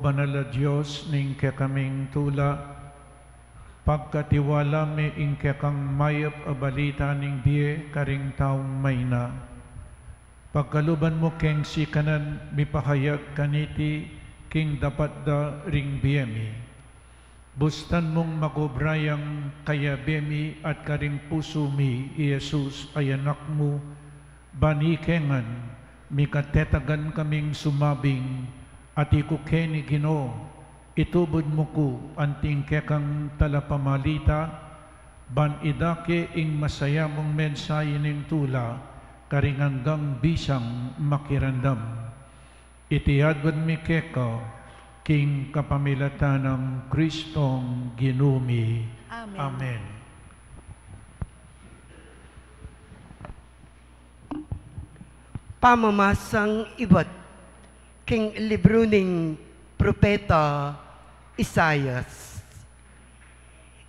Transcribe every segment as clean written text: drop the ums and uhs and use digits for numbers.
banal na Diyos ning kaming tula, pagkatiwala mi ingke kang mayap a balita ning biye karing taong mayna. Pagkaluban mo keng si kanan mipahayag kaniti king dapat da ring biyemi. Bustan mong magobrayang kaya biyemi at karing puso mi, Jesus ay anak mo, banikengan, mikatetagan kaming sumabing, at ikukeni Ginoo, itubod mo ko anting kekang talapamalita, ban idake ing masaya mong mensahe ning tula, karinganggang bisang makirandam. Itiyadwan mi keka, king kapamilatan ng Kristong Ginumi. Amen. Amen. Pamamasang ibat king libro ning propeta Isayas.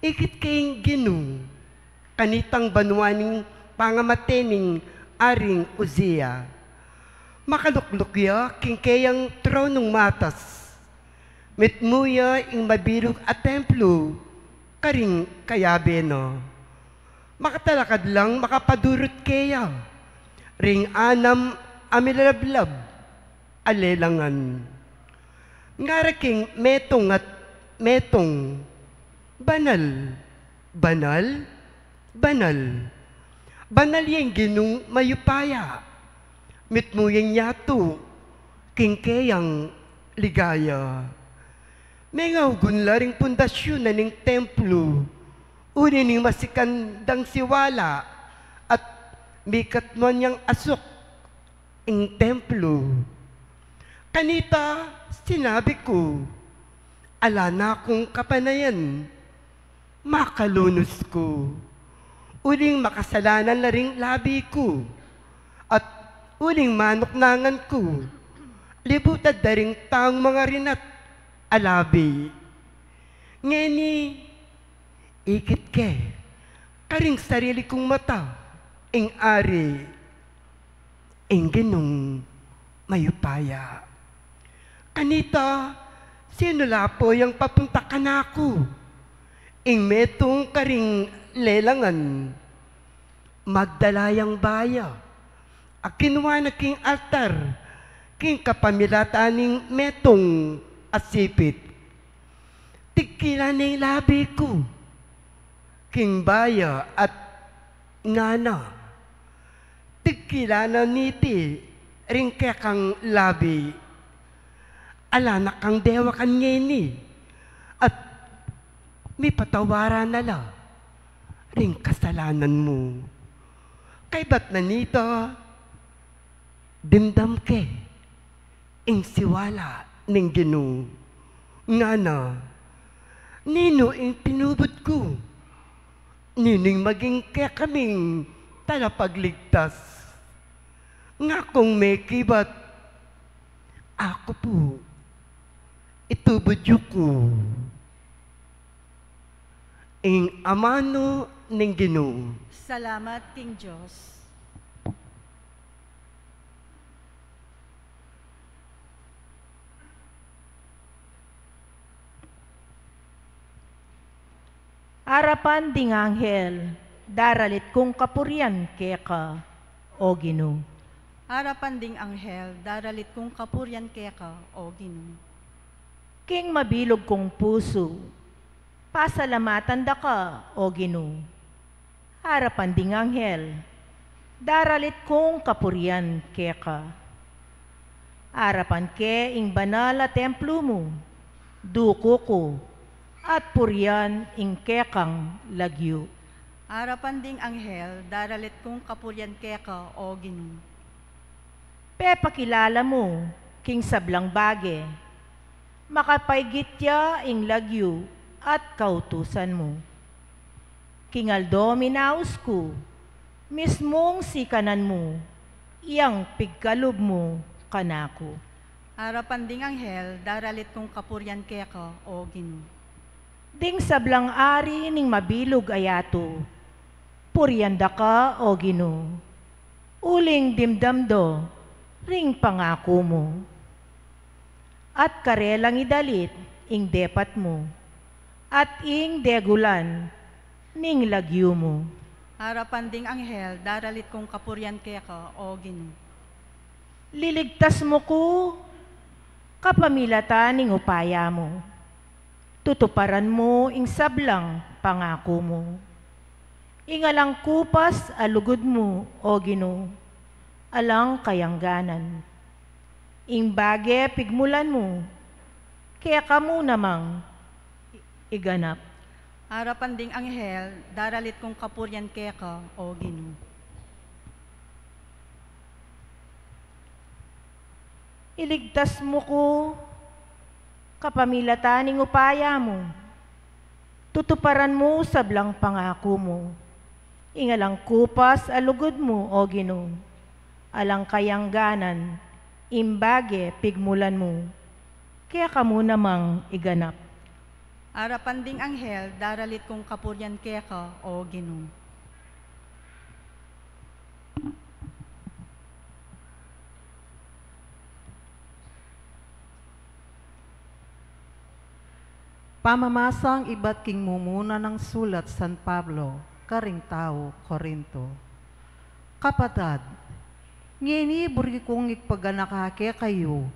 Ikit king Ginoo kanitang banwaning pangamatening aring Uzia. Makaluklukya king kayang tronong matas. Mitmuya ing mabirog at templo karing kayabeno. Makatalakad lang makapadurot kaya. Ring anam amilalablab alelangan. Ngaraking metong at metong, banal, banal, banal. Banal yung Ginong mayupaya. Mitmuyang yato, kingkeyang ligaya. Mengaw gunlaring pundasyon na ning templo, uni ning masikandang siwala, at mikatman niyang asok ing templo. Kanita, sinabi ko, ala na akong kapanayan, makalunos ko. Uling makasalanan na ring labi ko, at uling manuknangan ko, libutad na ring taong mga rinat alabi. Ngeni, ikit ke, karing sarili kong mata, ing ari, ing Ginong mayupaya. Kanita, sino lapo yung papunta ka na ako? Ing metong karing lelangan, magdalayang baya, akinwa na king altar, king kapamilataning metong asipit. Tikila ning labi ko, king baya at ngana. Tikila na niti, ring kekang labi. Ala na kang dewa kan ngeni, at may patawaran na la, ring kasalanan mo. Kay ba't na nito, dimdam ke, ing siwala ning Ginoo. Nga na, nino ing pinubot ko, nining maging kaya kaming talapagligtas. Nga kung may kibat, ako po, itubod ko. Ing amano ning Ginoo. Salamat, King Diyos. Harapan ding anghel, daralit kong kapurian keka, o Ginoo. Harapan ding anghel, daralit kong kapuryan keka, o Ginoo. King mabilog kong puso, pasalamatan da ka, o Ginoo. Harapan ding anghel, daralit kong kapurian keka. Harapan ke ing banal a templo mo, duko ko, at purian ing kekang lagyo. Harapan ding anghel, daralit kong kapuryan keka, o Ginoo. Pakilala mo, king sablang bage, makapaygitya ing lagyo at kautusan mo. King Aldo minaus ko, mismong sikanan mo, iyang pigkalob mo kanako. Harapan ding anghel, daralit kong kapuryan keka, o Ginoo. Ding sablang ari ning mabilog ayato, puryanda ka, o Ginoo. Uling dimdamdo, ring pangako mo. at karelang idalit ing depat mo, at ing degulan ning lagyo mo. Harapan ding anghel, daralit kong kapuryan kaya ka, o Ginoo. Liligtas mo ko, kapamilatan ning upaya mo. Tutuparan mo ing sablang pangako mo. Ingalang kupas alugod mo, o Ginoo, alang kayangganan. Ing bage pigmulan mo, kaya kamo namang iganap. Harapan ding anghel, daralit kong kapuryan kaya ka, o Ginoo. Iligtas mo ko, kapamilatan ning upaya mo. Tutuparan mo sablang pangako mo. Ingalang kupas alugod mo, o Ginoo, alang kayangganan, imbage pigmulan mo, kaya kamo namang iganap. Harapan ding anghel, daralit kong kapuryan kaya ka, o Ginoo. Pamamasang iba't king mumuna ng sulat San Pablo, karing tao, Korinto. Kapatad, ngini burgi kong ikpaganakake kayo,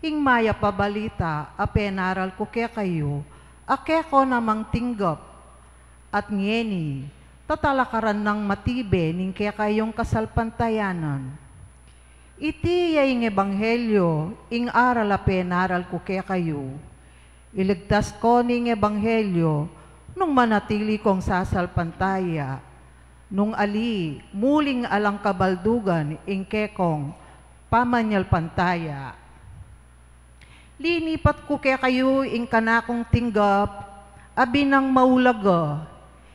ing maya pabalita, apenaral ko ke kayo, ake ko namang tinggap, at ngini, tatalakaran ng matibe, ning ke kayong kasalpantayanan. Iti ing ebanghelyo, ing aral apenaral ko ke kayo, iligtas ko ning ebanghelyo nung manatili kong sasalpantaya, nung ali muling alang kabaldugan ing kekong pamanyal pantaya. Linipat ko kaya kayo ing kanakong tinggap, abinang maulaga,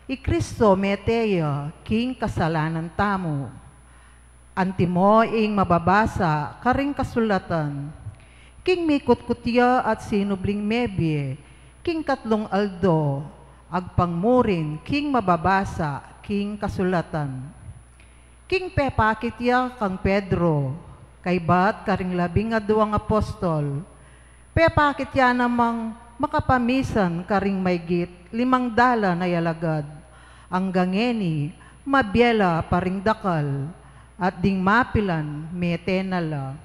i Kristo meteya king kasalanan tamo. Antimo ing mababasa karing kasulatan, king mikot kutya at sinubling mebye, king katlong aldo, agpangmurin, king mababasa, king kasulatan. King pepakitya kang Pedro, kay bat karing 12 apostol, pepakitya namang makapamisan karing maygit 500 na yalagad, ang gangeni, mabyela paring dakal, at ding mapilan, metenala.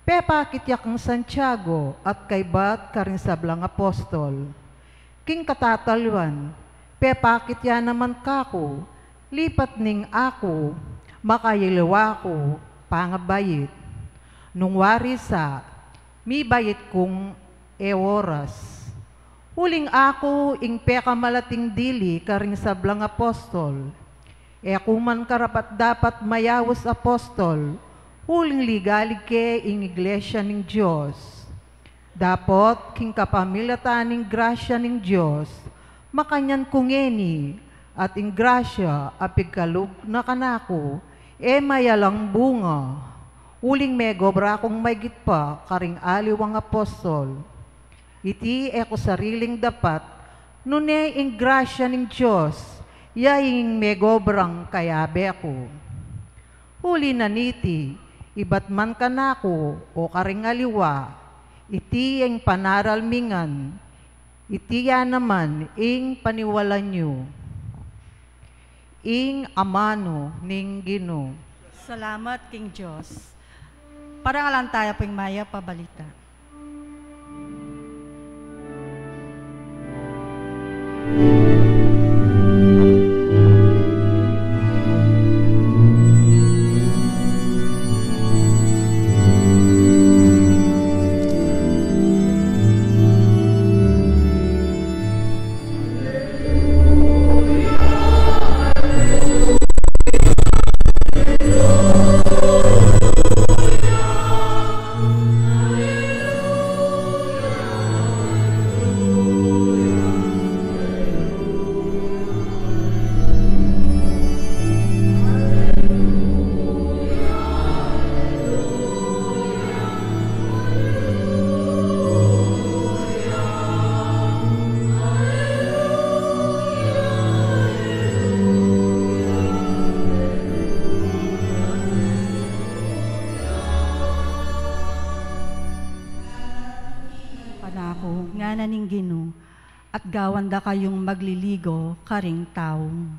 Pepakitya kang Santiago at kay bat karing sablang apostol. King katatalwan, pepakitya naman kako, lipat ning ako, makayiliwa ko, pangabayit. Nung warisa, mi bayit kong oras. Huling ako ing pekamalating dili karing sablang apostol. Kuman karapat dapat mayawos apostol, huling ligalig ke ing iglesia ning Diyos. Dapot king kapamilatan ning grasya ning Diyos, makanyan kungeni, at ing grasya apigkalug na kanako, mayalang bunga. Uling megobra kong maygit pa karing aliwang apostol. Iti ko sariling dapat, nune ing grasya ning Diyos, yaing megobrang kayabe ako. Huli na niti, ibat man kanako o karing aliwa, iti ang panaralmingan, iti naman ing paniwalan nyo, ing amano ning Ginoo. Salamat, King Diyos. Parangalan tayo pong maya pabalita. ning Ginoo, at gawanda kayong magliligo karing taong.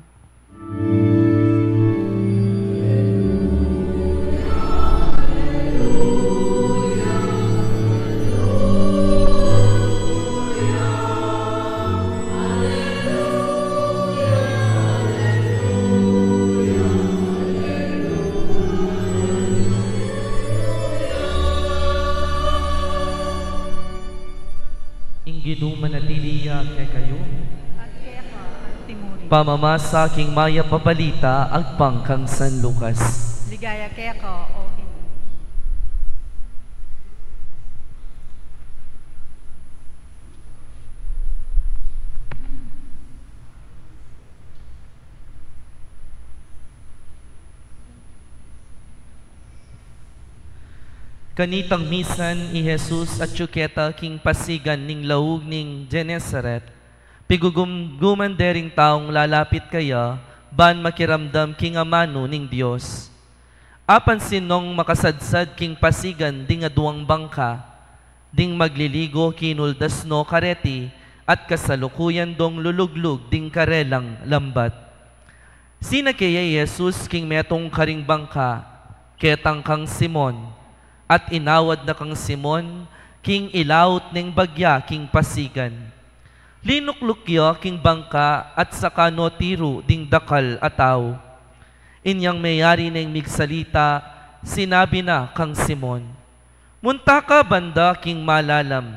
Ginoo manatiliya kay kayo. At kaya ka, at timuri. Pamamasa king maya pabalita agpang kang San Lucas. Ligaya kaya ka, o Ginoo. Kanitang misan ni Jesus at Chuketa king pasigan ning laug ning Genesaret, pigugumguman dering taong lalapit kaya, ban makiramdam king amano ning Dios. Apan sinong makasadsad king pasigan ding aduang bangka, ding magliligo kinuldas no kareti, at kasalukuyan dong luluglug ding karelang lambat. Sina kaya Jesus king metong karing bangka, ketang kang Simon, at inawad na kang Simon, king ilaut ning bagya king pasigan. Linuklukyo king bangka at saka no tiro ding dakal ataw. Inyang mayari ning migsalita, sinabi na kang Simon, munta ka banda king malalam,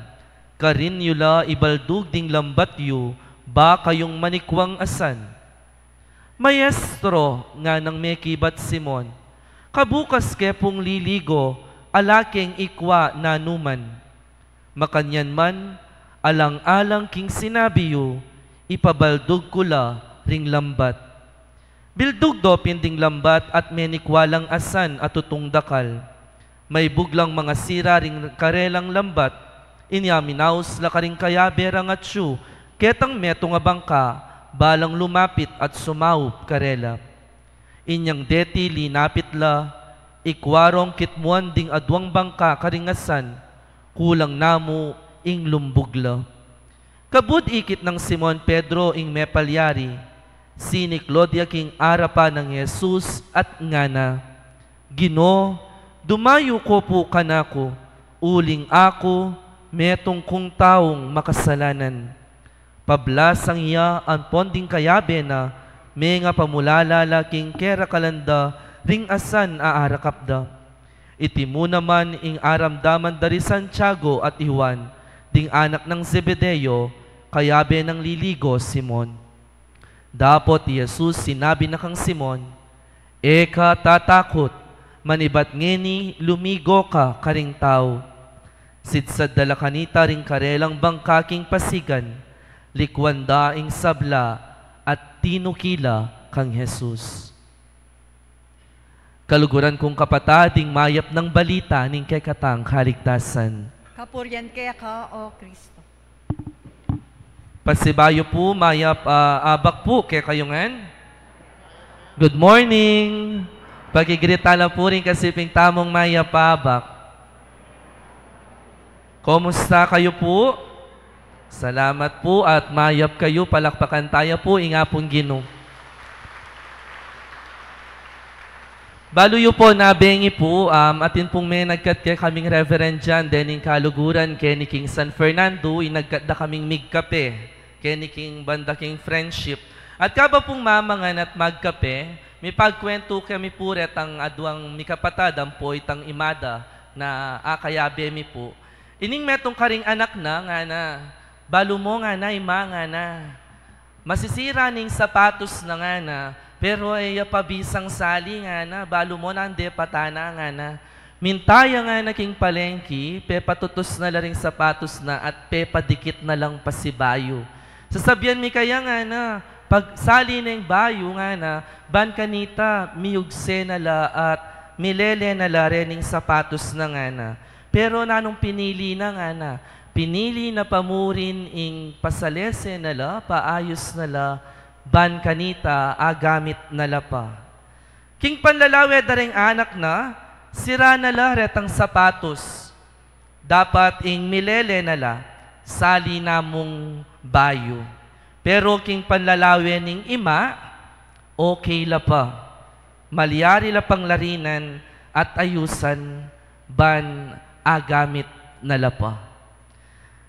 karin yula ibaldug ding lambat yu, ba kayong manikwang asan? Maestro nga nang mekibat Simon, kabukas kepong liligo, alaking ikwa na numan. Makanyan man, alang-alang king sinabi yu, ipabaldug kula ring lambat. Bildug do pinding lambat at menikwalang asan at tutong dakal. May buglang mga sira ring karelang lambat, inyaminaus la karing kaya berang at syu, ketang metong abangka, balang lumapit at sumaup karela. Inyang deti linapit la, ikwarong kitmuan ding adwang bangka karingasan, kulang namo ing lumbugla. Kabud ikit ng Simon Pedro ing mepalyari, sini Claudia king arapa ng Jesus at ngana, Gino, dumayo ko po kanako, uling ako, metong kung taong makasalanan. Pablasang iya ang ponding kayabe na, may nga pamulalala king kera kalanda, ring asan aarakapda. Iti mo naman ing aramdaman dari Santiago at Juan, ding anak ng Zebedeo, kayabe ng liligo Simon. Dapot Jesus sinabi na kang Simon, eka tatakot, manibat ngeni lumigo ka karing tao. Sidsad dala kanita ring karelang bangkaking pasigan, likwanda ing sabla at tinukila kang Jesus. Kaluguran kong kapatading mayap ng balita ning kekatang kaligtasan. Kapuryan kaya ka, o Kristo. Pasibayo po, mayap abak po kaya kayongan. Good morning! Pagigritala po rin kasiping tamong mayap abak. Kumusta kayo po? Salamat po at mayap kayo, palakpakan tayo po, ingapong Ginoo. Baluyo po, nabengi po, atin pong may nagkat kaya kaming reverend dyan, dening kaluguran, keni King San Fernando, inagkat da kaming migkape, keni King banda King Friendship. At kaba pong mamangan at magkape, may pagkwento kami po ret ang adwang mikapatadam po itang imada na akayabe mi po. Ining metong karing anak na, nga na, balo mo nga na, ima nga na, masisira ning sapatos na nga na, pero ay pabisang sali nga na, balo mo na, ande patana nga na. Mintaya nga na king palengki, pe patutos na laring sapatos na at pe padikit na lang pasibayo. Sasabihan mi kaya nga na, pag sali na yung bayo nga na, ban kanita, miyugse na la at milele na la rening sapatos na nga na. Pero nanong pinili na nga na, pinili na pamurin ing pasalese na la, paayos na la, ban kanita, agamit na la pa. King panlalawe daring anak na, sira na la retang sapatos. Dapat ing milele na la, sali namong bayo. Pero king panlalawin ning ima, okay la pa. Malyari la pang larinan at ayusan ban agamit na lapa.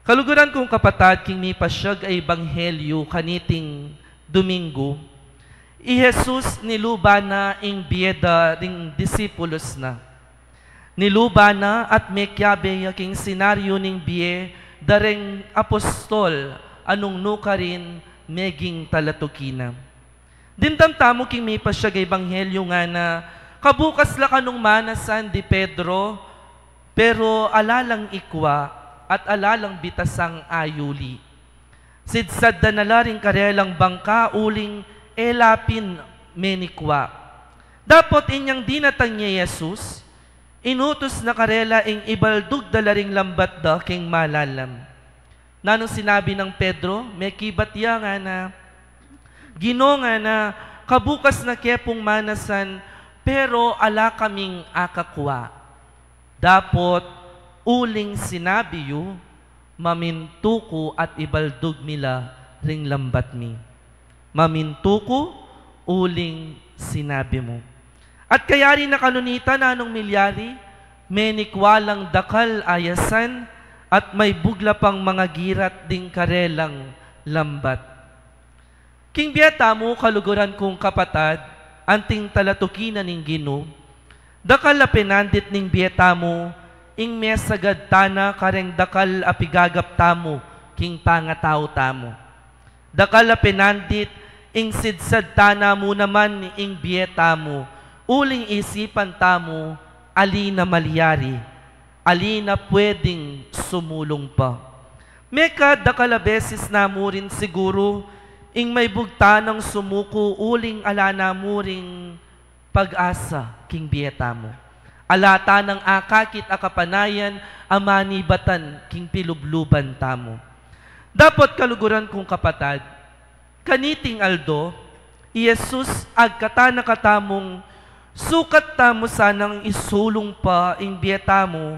Kaluguran kong kapatad, king mi pasyag ay ebanghelyo kaniting Domingo, i Jesus niluba na ing biyeda ring disipulos na. Niluba na at may kyabe king senaryo ning biye dareng apostol anong nukarin meging talatukina. Dindamtamo king may pasyag ay ebanghelyo nga na kabukas la kanong manasan di Pedro, pero alalang ikwa at alalang bitasang ayuli. Sidsad da nalaring karelang bangka uling elapin menikwa. Dapat inyang dinatang niya Jesus, inutos na karela ing ibaldug dalaring lambat da king malalam. Nanong sinabi ng Pedro, may kibatya nga na, Ginoo nga na kabukas na kepong manasan, pero ala kaming akakwa. Dapot uling sinabi yu, mamintuko at ibaldug mila ring lambat mi. Mamintuko, uling sinabi mo. At kaya rin nakanunita na anong milyari, menikwalang dakal ayasan, at may bugla pang mga girat ding karelang lambat. King biyata mo, kaluguran kong kapatad, anting talatukinan ning Ginoo, dakal a pinandit ning biyata mo, ing mesagad tana kareng dakal apigagap tamo, king pangatao tamo. Dakal a pinandit, ing sidsad tana mo naman ing biyata mo, uling isipan tamo, ali na malyari, ali na pwedeng sumulong pa. Meka dakala beses na mo rin siguro, ing may bugta ng sumuko, uling ala na mo ring pag-asa, king biyeta mo. Alata ng akakit akapanayan, amanibatan, king pilubluban tamo. Dapat kaluguran kong kapatad, kaniting aldo, Jesus agkatana katamong, sukat tamo sanang isulong pa ing biyeta mo,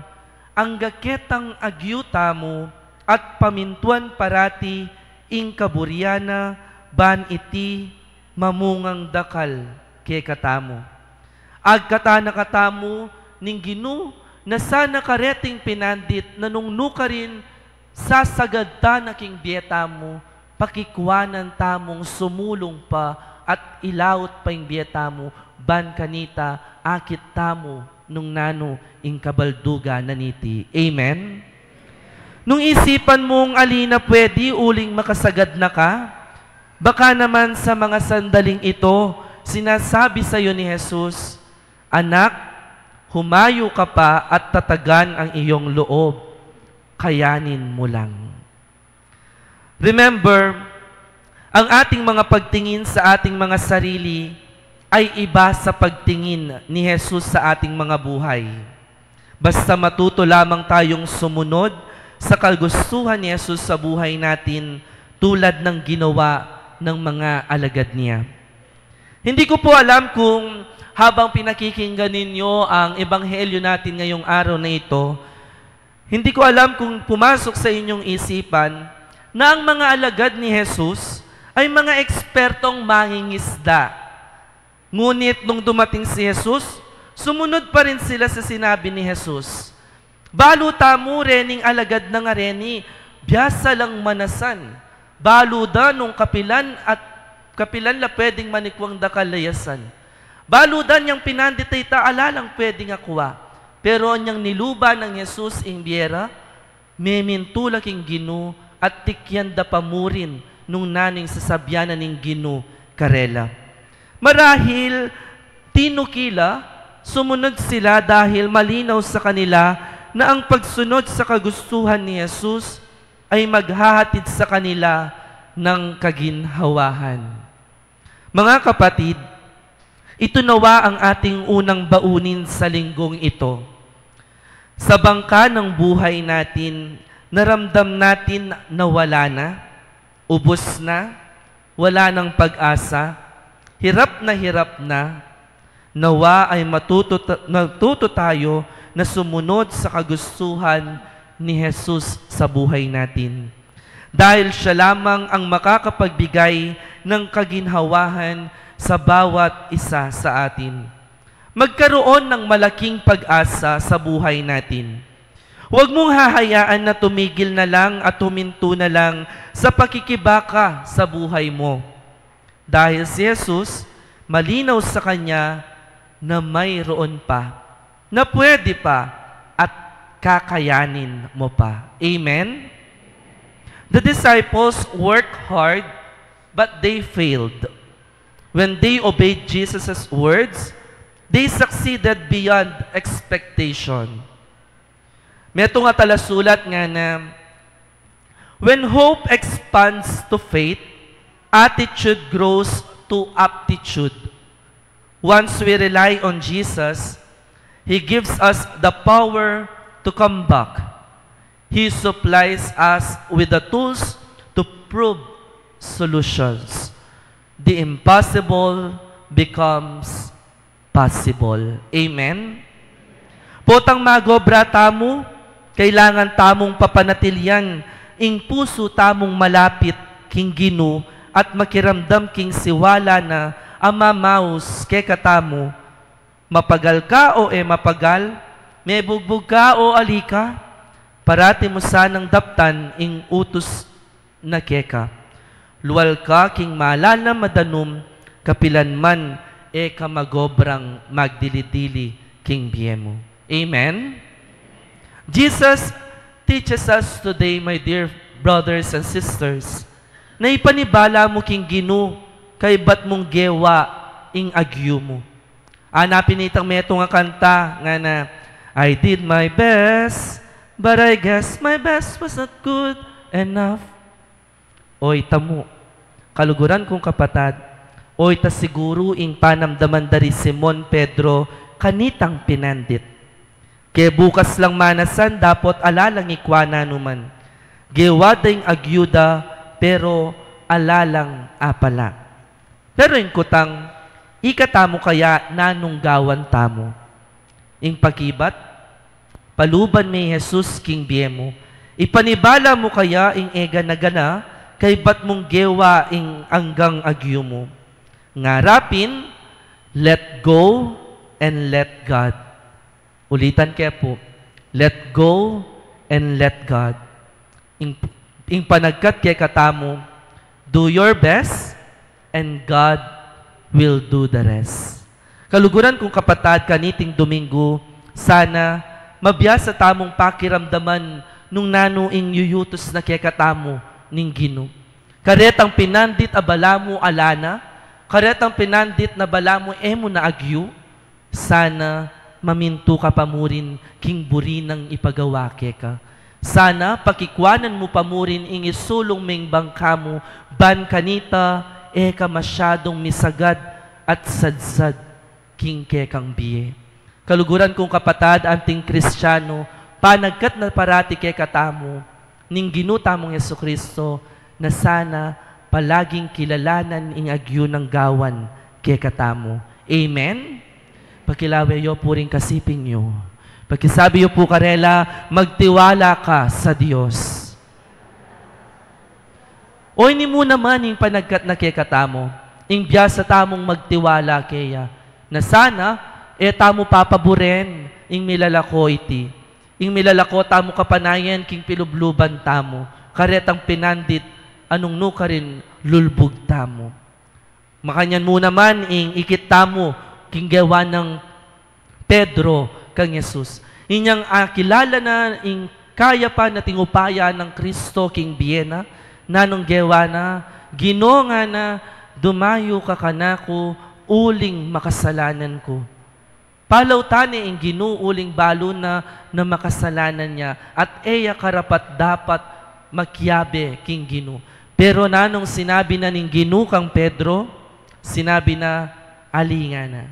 ang gaketang agyuta mo, at pamintuan parati ing kaburyana, ban iti mamungang dakal kay katamo. Agkatana katamo ning Ginoo na sana kareting pinandit na nung nukarin sasagad ta na king biyeta mo, pakikwanan tamong sumulong pa at ilawot pa ing biyeta mo, ban kanita akit tamo nung nano ing kabalduga naniti. Amen? Nung isipan mong alina pwede uling makasagad na ka, baka naman sa mga sandaling ito, sinasabi sa iyo ni Jesus, anak, humayo ka pa at tatagan ang iyong loob, kayanin mo lang. Remember, ang ating mga pagtingin sa ating mga sarili ay iba sa pagtingin ni Jesus sa ating mga buhay. Basta matuto lamang tayong sumunod sa kagustuhan ni Jesus sa buhay natin tulad ng ginawa ng mga alagad niya. Hindi ko po alam kung habang pinakikinggan ninyo ang ebanghelyo natin ngayong araw na ito, hindi ko alam kung pumasok sa inyong isipan na ang mga alagad ni Jesus ay mga ekspertong mangingisda. Ngunit nung dumating si Jesus, sumunod pa rin sila sa sinabi ni Jesus. Baluta mo rening alagad na nga reni, biyasa lang manasan. Baluda nung kapilan la pwedeng manikwang dakalayasan. Baludan niyang pinanditay taalalang pwedeng akwa. Pero niyang niluba ng Jesus ing biyera, memintulak ing Ginoo at tikyan da pamurin nung naning sasabyanan ning Ginoo karela. Marahil tinukila, sumunod sila dahil malinaw sa kanila na ang pagsunod sa kagustuhan ni Jesus ay maghahatid sa kanila ng kaginhawahan. Mga kapatid, ito nawa ang ating unang baunin sa linggong ito. Sa bangka ng buhay natin, naramdam natin na wala na, ubos na, wala ng pag-asa, hirap na, nawa ay matuto tayo na sumunod sa kagustuhan ni Jesus sa buhay natin. Dahil siya lamang ang makakapagbigay ng kaginhawahan sa bawat isa sa atin. Magkaroon ng malaking pag-asa sa buhay natin. Huwag mong hahayaan na tumigil na lang at huminto na lang sa pakikibaka sa buhay mo. Dahil si Jesus, malinaw sa Kanya na mayroon pa, na pwede pa at kakayanin mo pa. Amen? The disciples worked hard, but they failed. When they obeyed Jesus' words, they succeeded beyond expectation. May ito nga talasulat nga na, when hope expands to faith, attitude grows to aptitude. Once we rely on Jesus, He gives us the power to come back. He supplies us with the tools to prove solutions. The impossible becomes possible. Amen? Potang magobra tamo, kailangan tamong papanatilian, ing puso tamong malapit king Gino at makiramdam king siwala na amamaus ke katamo. Mapagal ka o mapagal, may bugbog ka o alika, parati mo sanang daptan ing utos na keka. Luwal ka king malala madanum, kapilan man kamagobrang magdilidili king biyemo. Amen? Jesus teaches us today, my dear brothers and sisters, na ipanibala mo king Gino, kay bat mong gewa ing agyu mo. Hanapin itang meto nga kanta nga na, I did my best, but I guess my best was not good enough. Oy, tamo, kaluguran kong kapatad, oy, ta siguro ing panamdaman dari Simon Pedro, kanitang pinandit. Kaya bukas lang manasan, dapat alalang ikwana numan. Gewa ding agyuda, pero alalang apala. Pero yung kutang, ikatamo kaya nanunggawan tamo. Ing pakibat, paluban may Jesus king biyemo. Ipanibala mo kaya ing ega na gana, kay bat mong gewa ing anggang agyo mo. Ngarapin, let go and let God. Ulitan kaya po, let go and let God. Ing panagkat kaya katamo, do your best and God will do the rest. Kaluguran kong kapatad kaniting Domingo, sana mabiyasa tamong pakiramdaman nung nanuing yuyutos na kekatamo ning Gino. Karetang pinandit abala mo alana, karetang pinandit na bala mo emo na agyu, sana maminto ka pamurin king buri ng ipagawa keka. Sana pakikwanan mo pamurin ing isulong ming bangka mo, ban kanita ka masyadong misagad at sadsad king kekang biye. Kaluguran kong kapatad, anting Kristiyano, panagkat na parati kekatamo, ning ginutamong Yesukristo, na sana palaging kilalanan ing agyo ng gawan kekatamo. Amen? Pakilawayo po rin kasiping nyo. Pakisabi nyo po karela, magtiwala ka sa Diyos. Oy ni mo naman ing panagkat na kekatamo, ing biyasa tamong magtiwala kaya, na sana, tamo papaboren, ing milalako iti. Ing milalako tamo kapanayan, king pilubluban tamo. Karetang pinandit, anong nuka rin lulbog tamo. Makanyan mo naman, ing ikit tamo, king gawa ng Pedro kang Jesus. Inyang kilala na, ing kaya pa na tingupaya ng Kristo king Biena, nanong gawa na, ginonga na, dumayo ka kanako, uling makasalanan ko. Palaw tani ang ginuuling balo na makasalanan niya at eya karapat dapat makyabe king Gino. Pero nanong sinabi na ning Gino kang Pedro, sinabi na alinga na.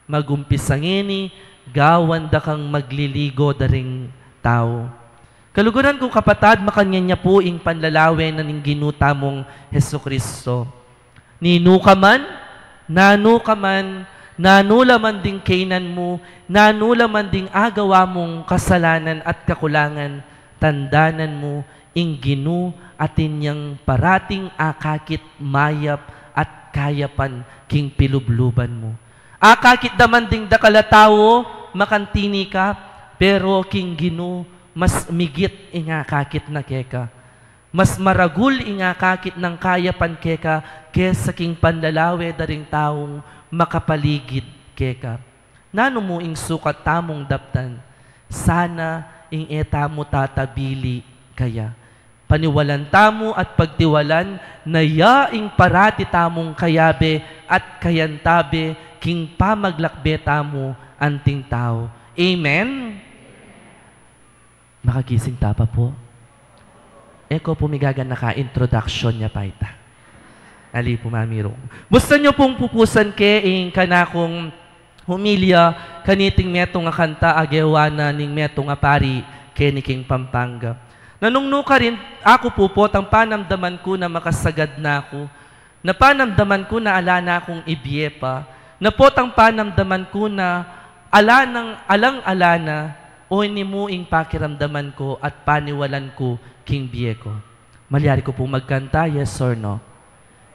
Magumpisangini, gawan da kang magliligo daring tao. Kaluguran kong kapatad, makanya niya po ing panlalawin na ning Gino tamong Hesukristo. Ninu ka man, nanu ka man, nanulaman ding kainan mo, nanulaman ding agawa mong kasalanan at kakulangan, tandanan mo, ing Ginu atin yang parating akakit mayap at kayapan king pilubluban mo. Akakit daman ding dakalatawo, makantini ka, pero king Ginu, mas migit ingakakit na keka. Mas maragul ingakakit ng kayapan keka, kesa king panlalawe daring taong makapaligid keka. Nano mo ing sukat tamong daptan, sana ing eta mo tatabili kaya. Paniwalan tamo at pagtiwalan, na yaing parati tamong kayabe at kayantabe, king pamaglakbe tamo anting tao. Amen? Makagising tapa po. Eko pumigagan naka-introduction niya pa ita. Ali po mamiro. Gusto niyo pong pupusan ke ing kanakong humilya kaniting metong nga kanta agewana ning metong nga pari keniking Pampanga. Nanungno ka rin, ako po ang panamdaman ko na makasagad na ako, na panamdaman ko na ala na akong ibyepa, na ang panamdaman ko na alang-ala na, o inimuing pakiramdaman ko at paniwalan ko king biye ko. Malyari ko po magkanta, yes or no?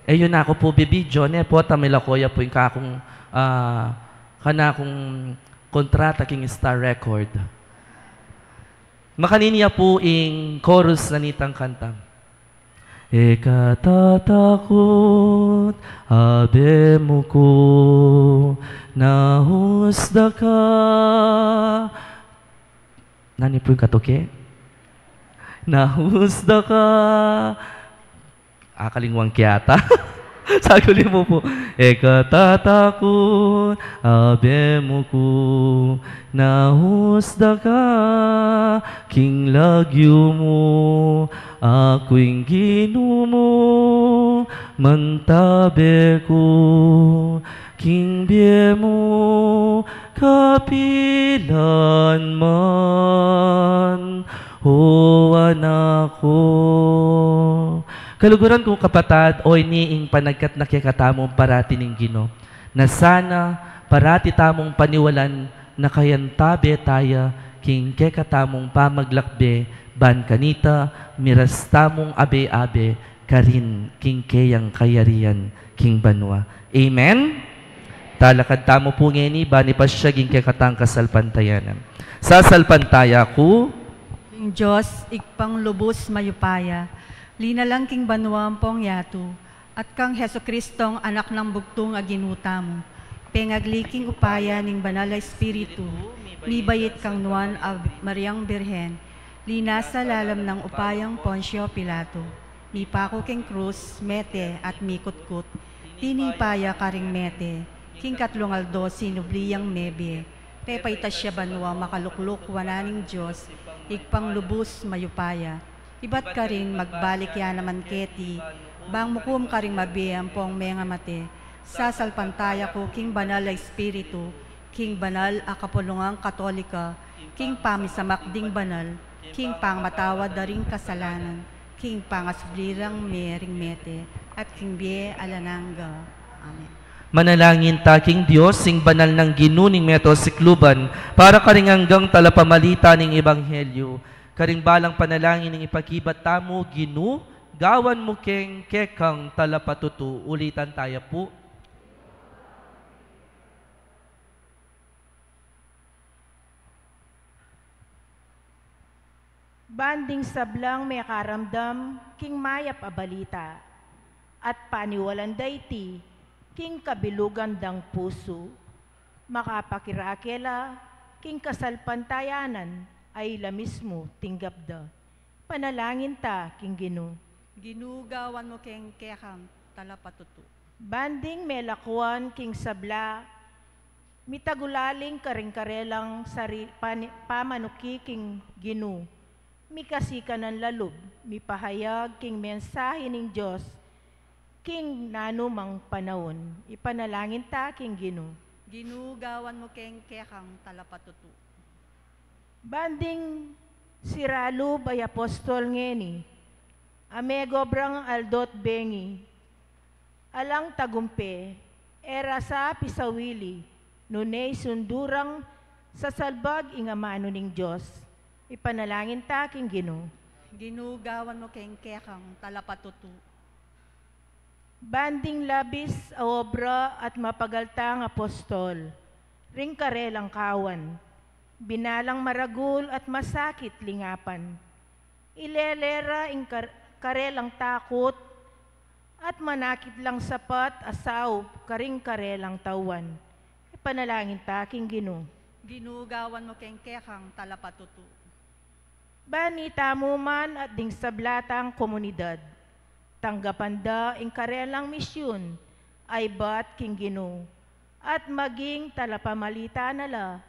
Eh yun ako po bibidyo, po tamilakoya po yung kanakong kontrata king Star Record. Makaninya po ing chorus na nitang kanta. Ekatatakot, abe mo ko, nahusda ka. Nani po yung katoke? Nahusda ka. Kalingwang kiyata. Saguli mo po. Ekatatakot, abe mo ko, nahusda ka, king lagyo mo, ako'y Ginu mo, mantabe ko, king biye mo, kapilan man, o anak ko. Kaluguran kong kapatad, o iniing panagkat nakikatamong parati ng Gino, na sana parati tamong paniwalan na kayantabe taya, king kekatamong pamaglakbe, ban kanita, miras tamong abe-abe, karin king kayang kayarian, king banwa. Amen? Talakad tamo po ngeni, bani pa siya king kekatang kasalpantayanan. Sasalpantaya ko, King Diyos, ikpang lubos mayupaya, linalang king banwam pong yato, at kang Heso Kristong anak ng bugtong aginuta mo, pengagliking upaya ning banal na espiritu, mibayit kang nuan av Mariang Birhen, lina sa lalam ng upayang Poncio Pilato, mipako king krus, mete at mikutkut, tinipaya karing mete, king katlungaldo sinubliyang mebe, pepayta siya banwa makalukluk wananing Diyos, ikpang lubos mayupaya, ibat ka rin magbalik yan naman keti, bang mukum ka rin mabiyang pong mga mate, sasalpantaya ko king banal na espiritu, king banal a kapulungang katolika, king pamisamakding banal, king pangmatawad daring kasalanan, king pangasblirang mering mete, at king biye alananga. Amen. manalangin ta king Dios sing banal ng ginuning meto sikluban para karing hanggang talapamalita ning ebanghelyo. Karing balang panalangin ning ipakibat tamo Ginu, gawan mo keng kekang talapatutu. Ulitan tayo po. Banding sablang may karamdam, king mayap a balita, at paniwalan dayti, king kabilugan dang puso, makapakirakela, king kasalpantayanan, ay lamis mo tinggap da. Panalangin ta, king Ginu. Ginugawan mo keng kekang talapatutu. Banding melakwan, king sabla, mitagulaling karing-karelang pamanuki, king Ginu. Mikasika ng lalub, mipahayag king mensahe ng Diyos, king nanumang panahon. Ipanalangin ta, king Ginu. Ginugawan mo keng kekang talapatutu. Banding siralo bay apostol ngeni, amego brang aldot bengi, alang tagumpe, era sa pisawili, nunay sundurang sa salbag ingamano ning Diyos, Ipanalangin ta, King Ginoo. Ginugawan mo keng kekang talapatutu. Banding labis a obra at mapagaltang apostol, ring karelang kawan, binalang maragul at masakit lingapan. Ilelera ing karelang takot at manakit lang sapat asaw karing karelang tawan. Ipanalangin ta, King Ginoo. Ginugawan mo keng kekang talapatutu. Bani tamuman at ding sablatang komunidad. Tanggapan da ing karelang misyon ay bat King Ginoo at maging talapamalita nala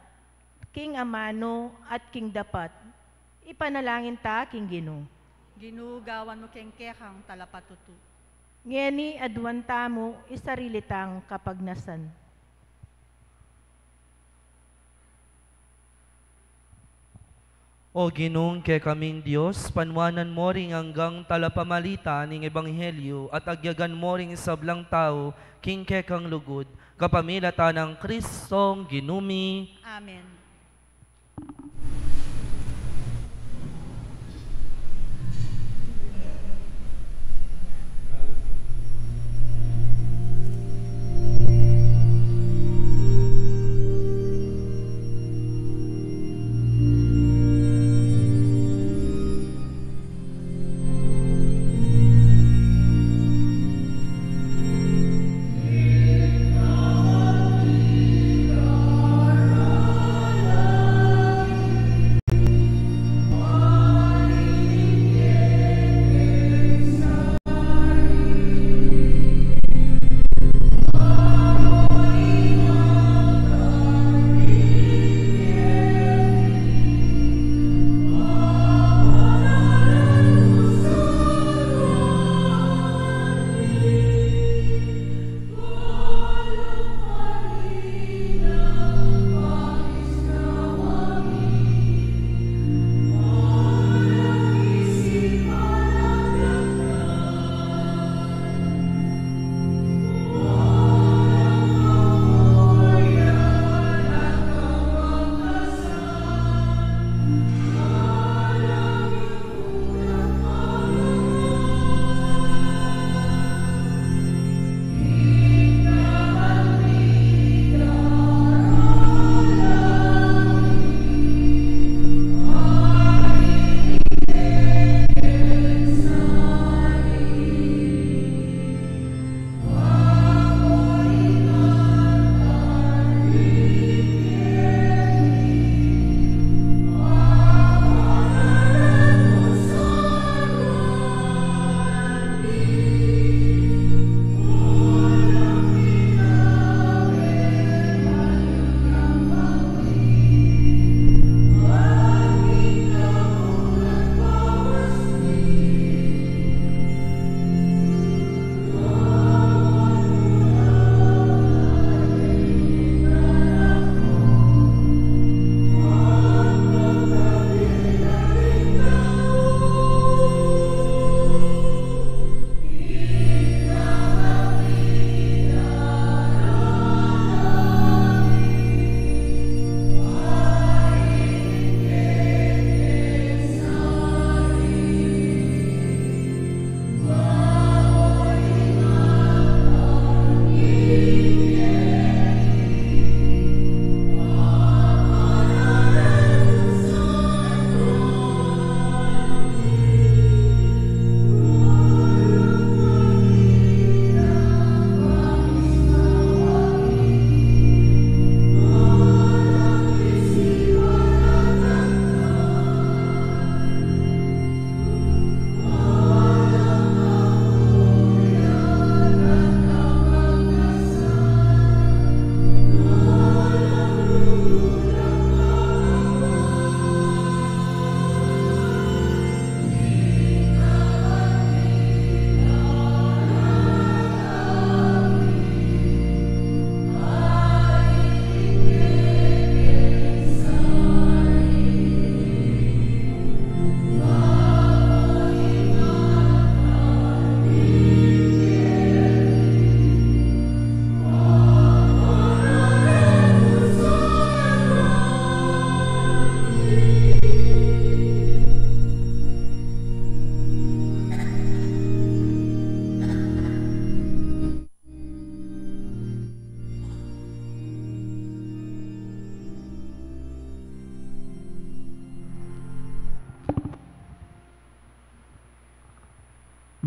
King Amano at King Dapat. Ipanalangin ta, King Ginoo. Ginugawan mo keng kekang talapatutu. Ngeni adwan tamo isarilitang kapagnasan. O Ginoong kay kaming Diyos, panwanan mo ring hanggang talapamalita ning Ebanghelyo at agyagan mo ring sablang tao king kekang lugod, kapamilata ng Kristong ginumi. Amen.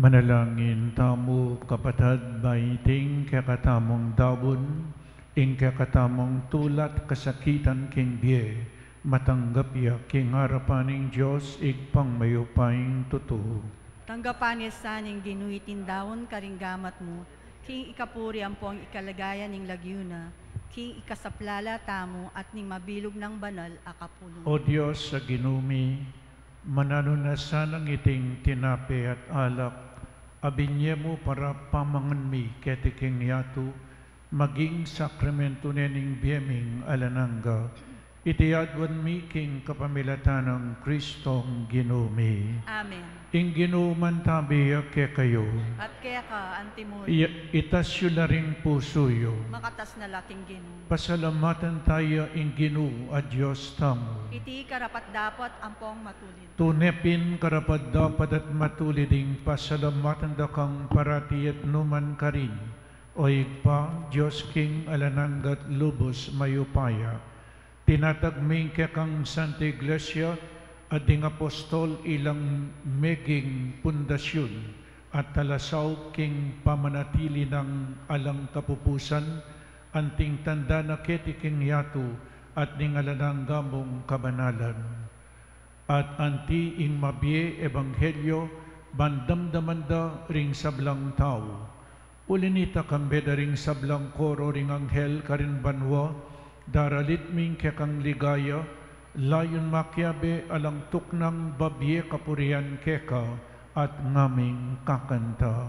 Manalangin tamo kapatad baiting kakatamong dawon, ing kakatamong tulat kasakitan king biye, matanggap ya king harapaning Diyos igpang mayupaing totoo. Tanggapan niya sa ning ginuitin dawon karinggamat mo, king ikapuri ang pong ikalagayan ning lagyuna, king ikasaplala tamo at ning mabilog ng banal akapulo. O Diyos sa ginumi, manano na sanang iting tinape at alak, abinye mo para pamangan mi ketiking yatu, maging sakramento nening biyeming alananga, itiyadwan mi king kapamilatan ng Kristong ginumi. Amen. Ing ginuman tabiya ke kayo, At kaya ka, antimuro, itasyo na ring pusoyo, makatas na laking ginu. pasalamatan tayo ing ginu at Diyos tamo. Iti karapat dapat ang pong matulid. Tunepin karapat dapat at matuliding pasalamatan da kang parati at numan karin. O igpa, Diyos King alananggat lubos mayupaya. Tinatagming ke kang Santa Iglesia at ding apostol ilang meging pundasyon at talasaw king pamanatili ng alang kapupusan anting tanda na ketiking yatu at ding alananggamong kabanalan. At anti ing mabie ebanghelyo bandamdamanda ring sablang tao. Ulinita kambeda ring sablang koro ring anghel karin banwa, daralit ming kekang ligaya, layon makyabe alang tuknang babye kapurian keka at ngaming kakanta.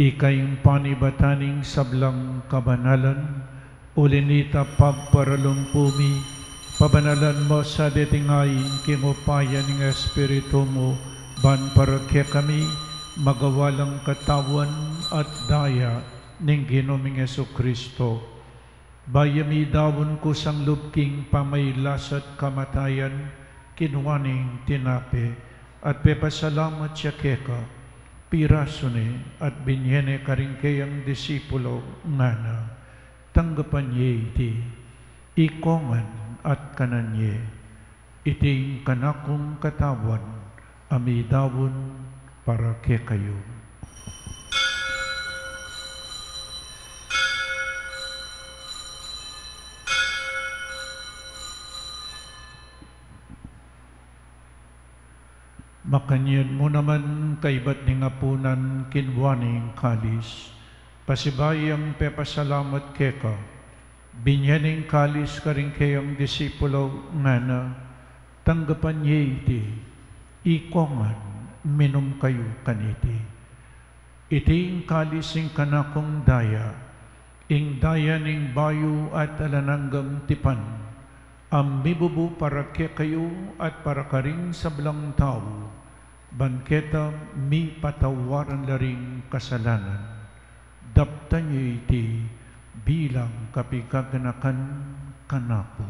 Ikayong panibataning sablang kabanalan, ulinita pagparalumpumi, pabanalan mo sa detingayin kingupayan ng Espiritu mo, ban para kaya kami magawalang katawan at daya ng Ginoming Jesucristo. Bayami dawon ko sang lubking pamaylas at kamatayan, kinuwaning tinape, at pepasalamat siya keka, pirasone at binyene karingkayang disipulo ngana, tanggapan ye iti, ikongan at kananye, iting kanakong katawan, amidawon para ke kayo. Makanyan mo naman kaibat ni ngapunan kinwaning kalis, pasibayang pepasalamat keka, binyaning kalis karing kayang disipulo ngana, tanggapan ye iti, ikongan, minum kayo kaniti. Iting kalising kanakong daya, ing daya ning bayo at alananggang tipan, ang mibubu para ke kayo at para karing sablang tao, bangketa mi patawaran laring kasalanan. Daptan niyo iti bilang kapigaganakan kanapo.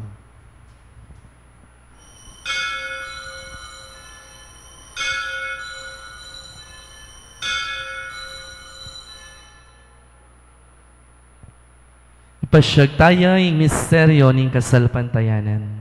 Ipasyag tayo yung misteryo ng kasalpantayanan.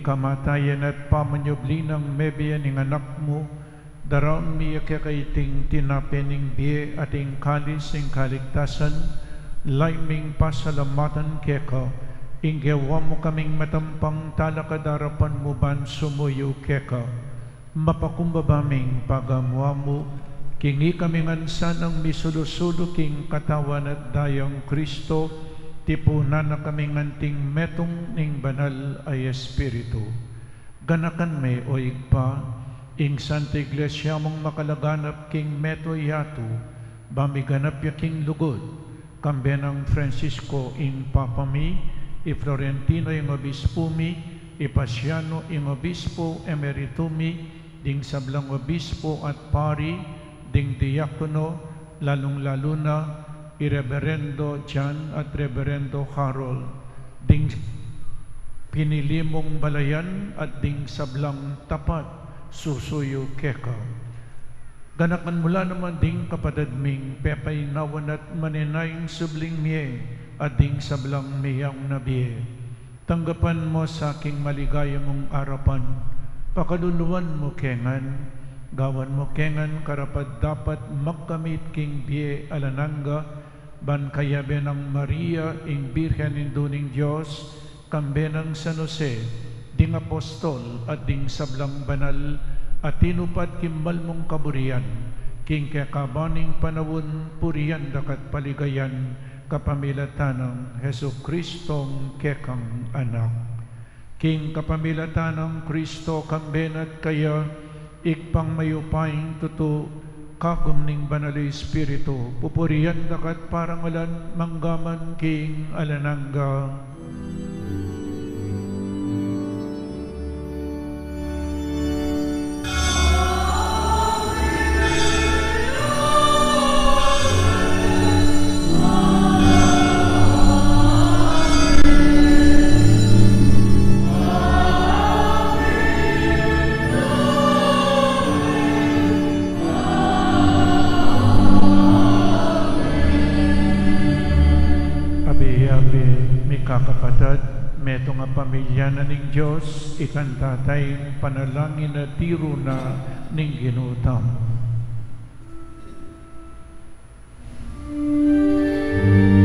Kamatayan at pamanyobli ng mebiyan ng anak mo, daram niya kakaiting tinapening biye ating kalis ng kaligtasan, laiming pasalamatan keka, inggawa mo kaming matampang talakadarapan mo ban sumuyo keka, mapakumbabaming pagamwa mo, kingi kaming ansan ang misulusulo king katawan at dayang Kristo, tipunan na kaming anting metong ning banal ay Espiritu. Ganakan me o igpa, ing Santa Iglesia mong makalaganap king meto yato, bamiganap ya king lugod, kambenang Francisco ing papami, i Florentino ing obispo mi, i Pasiano ing obispo emeritumi, ding sablang obispo at pari, ding diakono, lalong-lalo na, i-Reverendo John at Reverendo Harold, ding pinili mong balayan at ding sablang tapat, susuyo keka. Ganakan mula naman ding kapadadming pepay nawan at maninayang subling miye at ding sablang miyang nabiye. Tanggapan mo sa aking maligaya mong arapan, pakaluluan mo kengan, gawan mo kengan karapat dapat magkamit king biye alananga, ban kayabe ng Maria, ing Birhen induning Diyos, kambe ng San Jose, ding apostol at ding sablang banal, at tinupad kimbal mong kaburian, king kakabaning panawon purian dakat paligayan, kapamilatan ng Heso Kristong kekang anak. King kapamilatan ng Kristo kambenat kaya, ikpang mayupaing tuto, kagum ning banal Espiritu, pupurian dakat parangalan manggaman king alanangga. Kakapatad, meto nga pamilya na ning Diyos, ikanta tayong panalangin na tiro na ning ginutam. Yeah.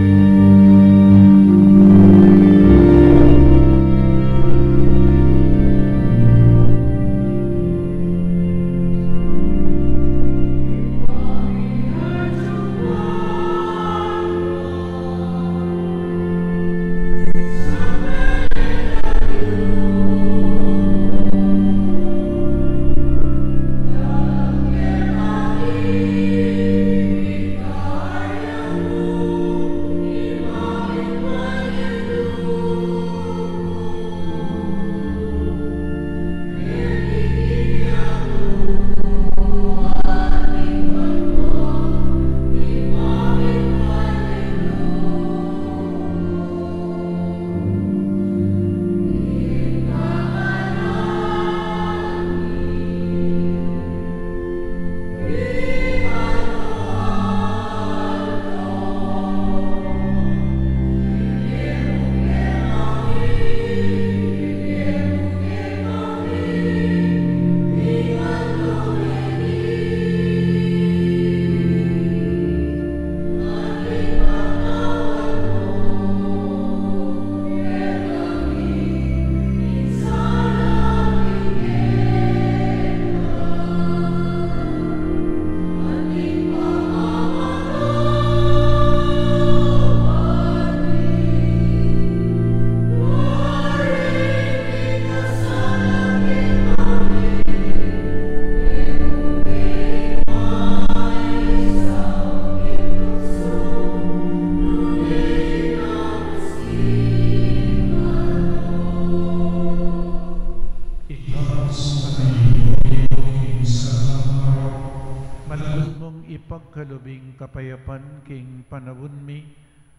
kapayapan king panawon mi,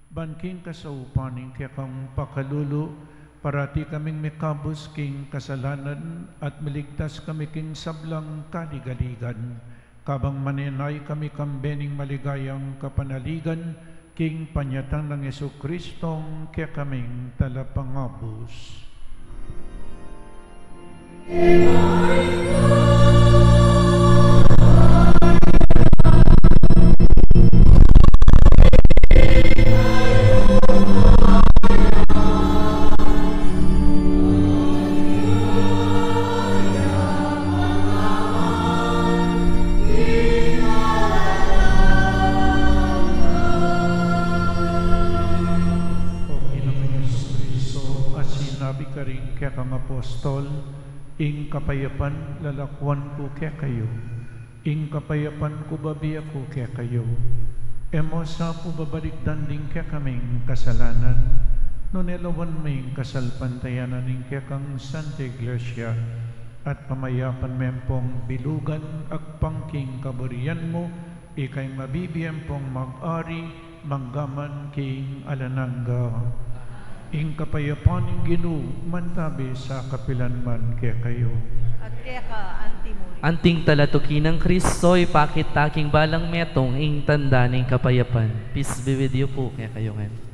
ban king kasaupaning kaya kang pakalulu, parati kaming mikabos king kasalanan at miligtas kami king sablang kaligaligan. Kabang maninay kami kambening maligayang kapanaligan, king panyatang ng Jesucristong kaya kaming talapangabos. Kaya kang apostol, ing kapayapan lalakwan ko kaya kayo, ing kapayapan ko babi ako kaya kayo. Emo sa po babalik danding kaya kaming kasalanan, nunelawan may kasalpantayanan ing kaya kang Santa Iglesia, at pamayapan mempong bilugan ag pangking kaburian mo, ikay mabibiyang pong mag-ari, manggaman king alananga. Ing kapayapan ng Ginoo mantabi sa kapilanman kaya kayo. At kaya ka, antimuri. Anting talatuki ng Kristo'y pakit taking balang metong ing tanda ng kapayapan. Peace be with you po kaya kayo ngayon.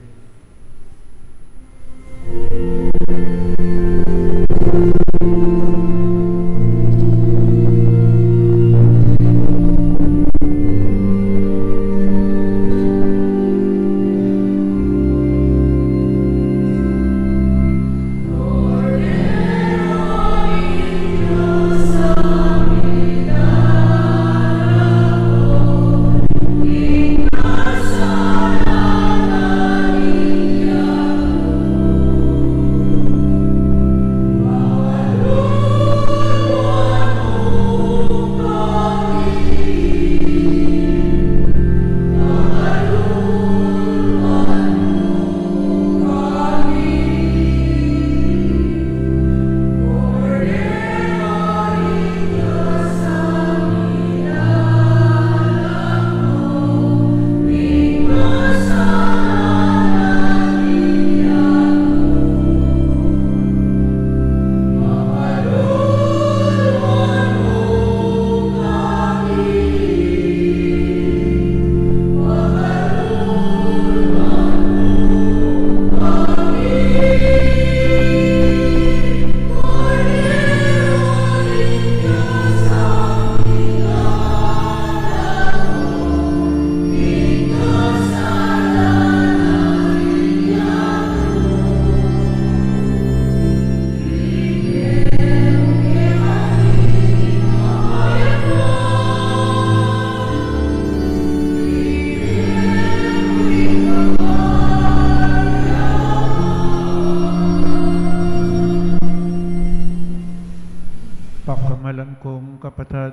Pakamalan kong kapatid,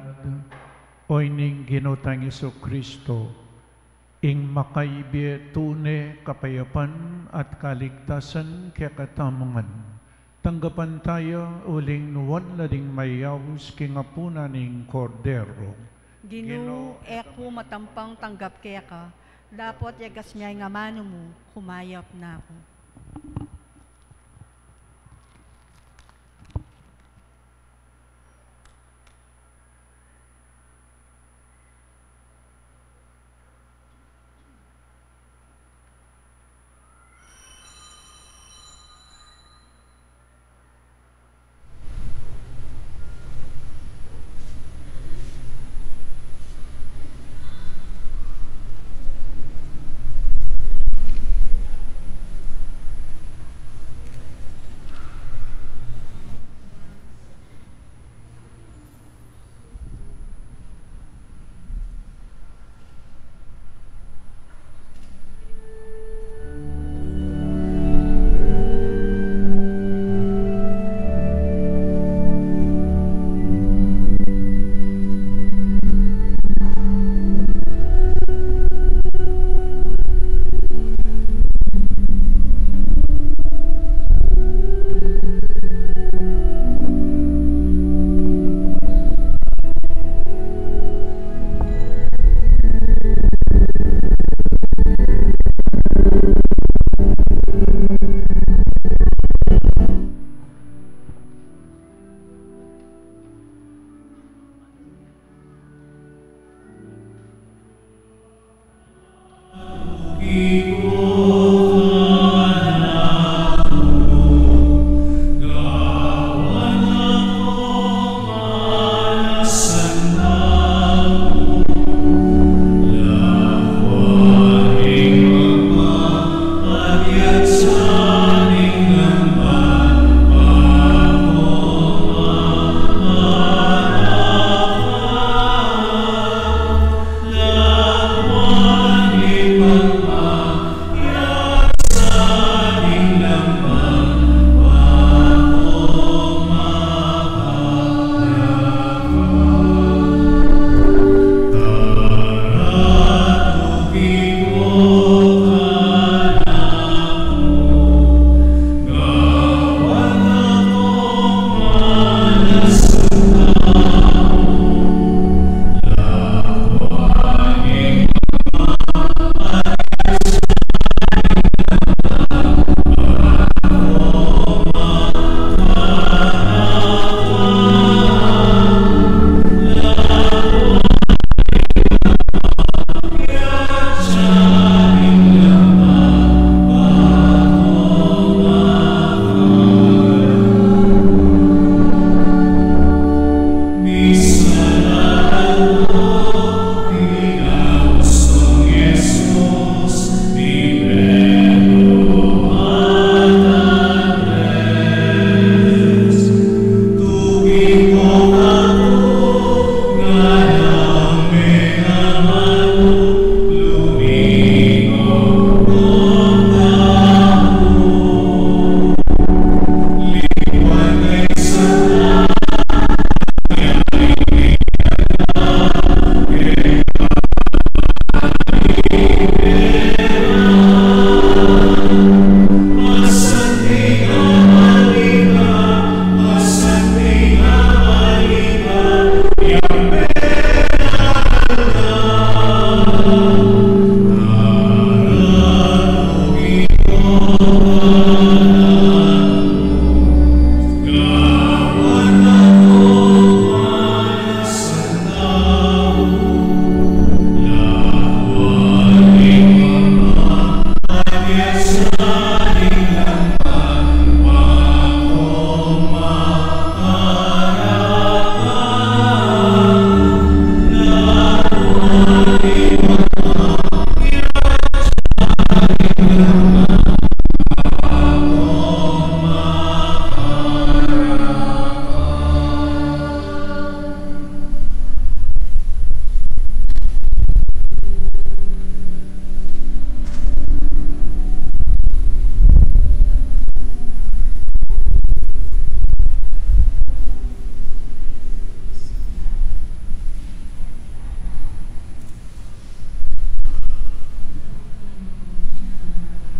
oy ning ginutang Jesucristo, ing makaibi tune kapayapan at kaligtasan kaya katamungan. Tanggapan tayo uling nuwan lading mayawis kingapuna ning kordero. Ginoo, eko matampang tanggap kaya ka, dapat yagas niya nga mano mo, kumayap na ako.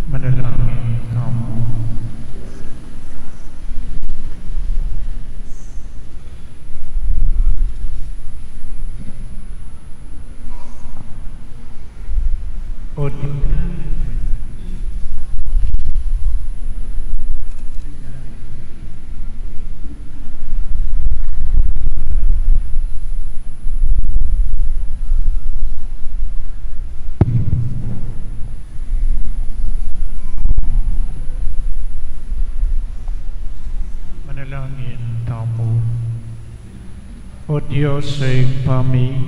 Manalangin kamo. O manalangin kamo. O Diyos ay pami,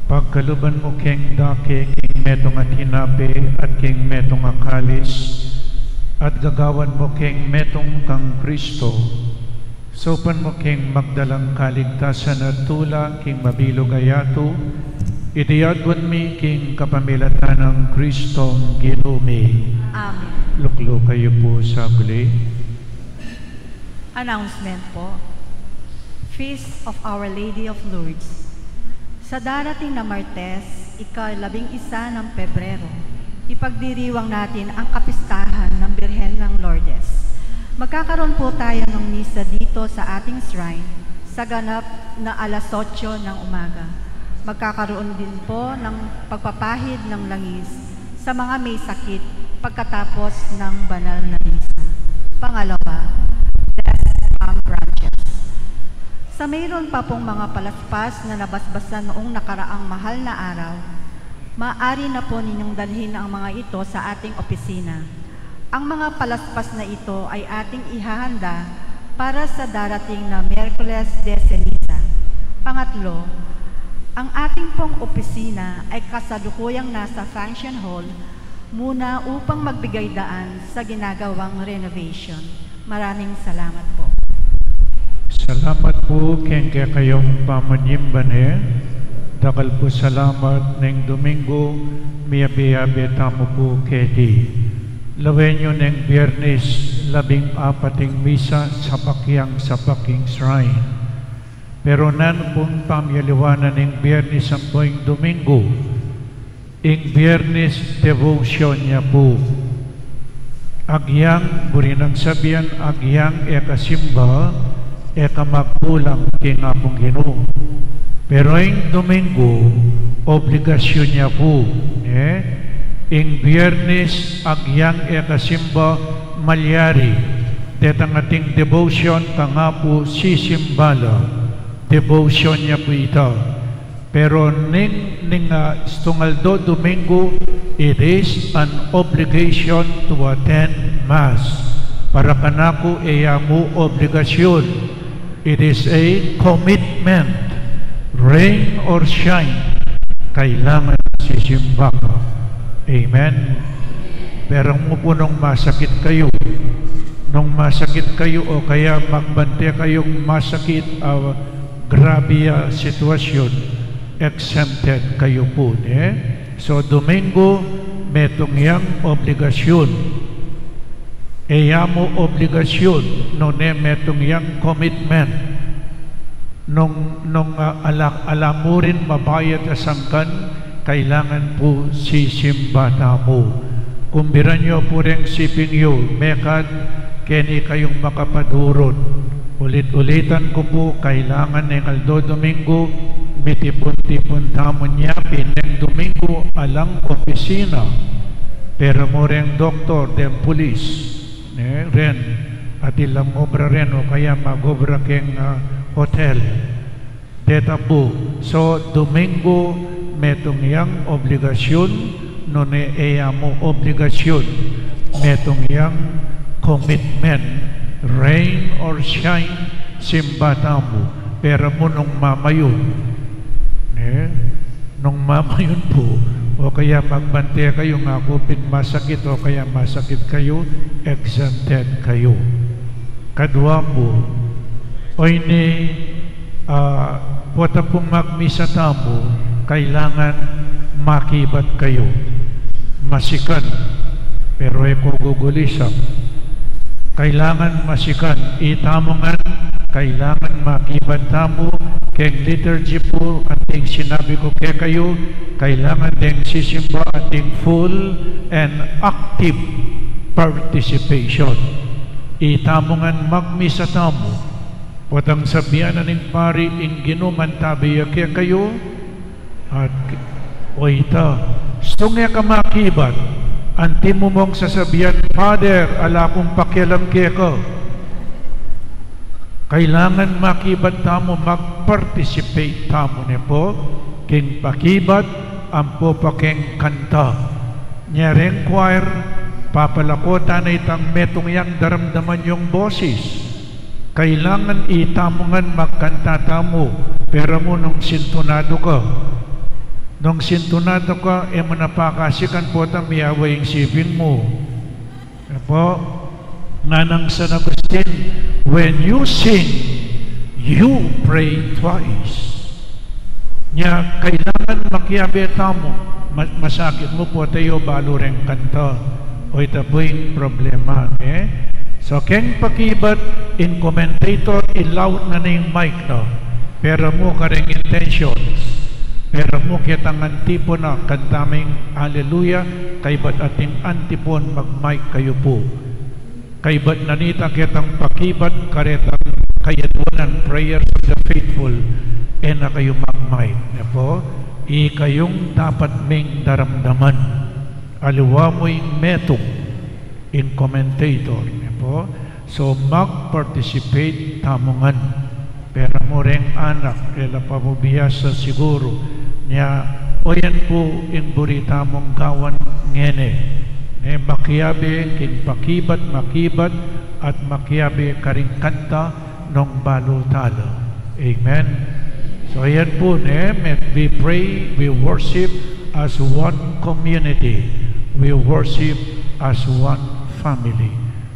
pagkaluban mo keng dake, king metong at hinape, at king metong akalis, at gagawan mo keng metong kang Kristo, sopan mo keng magdalang kaligtasan at tula, king mabilog ayato, idiyadwan mi king kapamilatan ng Kristong Ginumi. Amen. Luklo kayo po sa guli. Announcement po. Feast of Our Lady of Lourdes. Sa darating na Martes, ika-11 ng Pebrero, ipagdiriwang natin ang kapistahan ng Birhen ng Lourdes. Magkakaroon po tayo ng misa dito sa ating shrine sa ganap na alas 8 ng umaga. Magkakaroon din po ng pagpapahid ng langis sa mga may sakit pagkatapos ng banal na misa. Pangalawa, blessed palm branches. Sa mayroon pa pong mga palaspas na nabasbasan noong nakaraang mahal na araw, Maaari na po ninyong dalhin ang mga ito sa ating opisina. Ang mga palaspas na ito ay ating ihahanda para sa darating na Miyerkules de Ceniza. Pangatlo, ang ating pong opisina ay kasalukuyang nasa function hall muna upang magbigay daan sa ginagawang renovation. Maraming salamat po. Salamat po kaya kayong pamanyimban Dakal po salamat ng Domingo, miyabi-yabi tamo po kedi. Lawenyo ng Biyernes, 14 misa sa Bakyang Shrine. Pero nan pong pamyaliwanan ng Biyernes ang buong Domingo, ing Biyernes devotion niya po. Agyang, burinang sabihan, agyang ekasimba, ekamagpulang kingapong Ginoo. Pero yung Domingo, obligasyon niya po. Ing Biyernes, agyang ekasimba, malyari. Detang ating devotion, kangapo sisimbala. Devotion niya po ito. Pero ning Stungaldo Domingo, it is an obligation to attend Mass. Para kanako mo obligasyon. It is a commitment. Rain or shine, kailangan sisimba ka. Amen. Pero po nung masakit kayo, o kaya magbante kayong masakit, grabe sitwasyon, exempted kayo po. So Domingo, metong yang obligasyon. Mo obligasyon, no metong yang commitment. Nung alam mo rin mabayad asangkan, kailangan po sisimba na mo. Kumbiran nyo po rin siping yun, mekad, keni kayong makapadurot. Ulit-ulitan ko po, kailangan ng Aldo Domingo, mitipon-tipon tamon niya, pineng Domingo, alang opisina. Pero mo rin doktor, den pulis, ren, at ilang obra rin, o kaya mag-obra keng hotel. Deta po. So, Domingo, metong yang obligasyon, no mo obligasyon, metong yang commitment, rain or shine, simbata mo. Pero mo nung mamayon, nung mamayon po, o kaya magbante kayo nga kupin masakit, o kaya masakit kayo, exempted kayo. Kadwa po, o ini wata pong magmisa tamo, kailangan makibat kayo. Masikan, pero gugulisak. Kailangan masikan, itamongan, kailangan makibat tamo, keng liturgy po, ating sinabi ko kaya kayo, kailangan din sisimba ating full and active participation. Itamongan magmisa tamo, watang sabihan na ning pari ing ginuman tabiya kaya kayo at o ita stungya ka makibat anti mo mong sasabihan, Father, ala kong pakialam kaya ka. Kailangan makibat tamo, mag-participate tamo ne po king pakibat ang po paking kanta nyereng choir papalakotan na itang metong yang daramdaman yung boses. Kailangan itamongan magkanta tamo, pero mo nung sintonado ka. Nung sintonado ka, mo napakasikan po tang miyaway yung sipin mo. Po, nga nang San Agustin, when you sing, you pray twice. Nya, kailangan makiyabe tamo, masakit mo po tayo balo rin kanta. O ito po yung problema. So, keng pakibat in commentator, ilaw na yung mic na. Pero mo ka rin intentions. Pero mo kitang antipon na kantaming hallelujah, kaibat ating antipon mag-mic kayo po. Kaibat nanita kitang pakibat, karetang kayadwanan, prayers of the faithful, na kayo mag-mic. Po, kayong dapat ming daramdaman. Aliwa mo yung metong in commentator. Po. So, mag-participate tamongan. Pero mo rin anak, kaya pabubiyasa siguro niya O yan po yung burita mong gawan ngene. Makiabe king pakibat makibat at makiabe karing kanta nung balutalo. Amen. So ayan po, we pray, we worship as one community. We worship as one family.